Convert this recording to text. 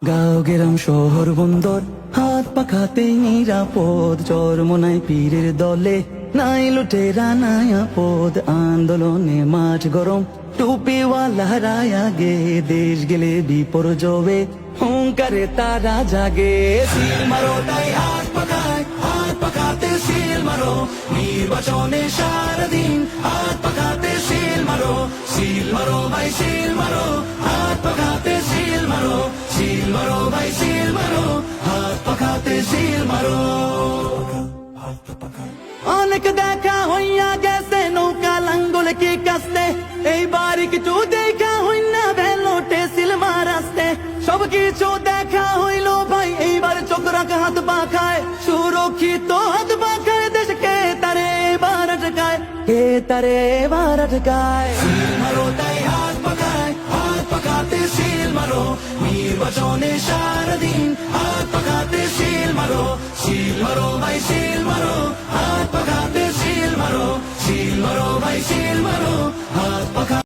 গাঁও গ্রাম শহর বন্দর হাত পাখাতেই নিরাপদ, চরমোনাই পীরের দলে নাই লুটেরা নাই আপদ। আন্দোলনে মাঠ গরম টুপিওয়ালা আগে, দেশ গেলে বিপর্যয়ে হুঙ্কারে তারা জাগে। সিল মারো তাই হাত পাখাতে সিল মারো, নির্বাচনে সারাদিন হাত পাখাতে সিল মারো। সিল মারো ভাই সিল মারো, হাত পাখাতে সিল মারো। সিল মারো ভাই সিল মারো, হাত পাখাতে সিল মারো। অনেক দেখা হইয়া গেছে নৌকা লাঙ্গল কি কাস্তে, এইবার কিছু দেখা হইনা ভেলোটে সিল মারাস্তে। সব কিছু দেখা হইল ভাই, এইবার চোখ রাখ হাত পাখায়, সুরক্ষিত হাত পাখায় দেশকে তারে এবার আটকায়, কে তারে এবার আটকায়। সিল মারো তাই হাত পাখাতে সিল মারো, নির্বাচনে সারাদিন হাত পাখাতে সিল মারো। সিল মারো ভাই সিল মারো, হাত পাখাতে সিল মারো। সিল মারো ভাই সিল মারো, হাত পাখা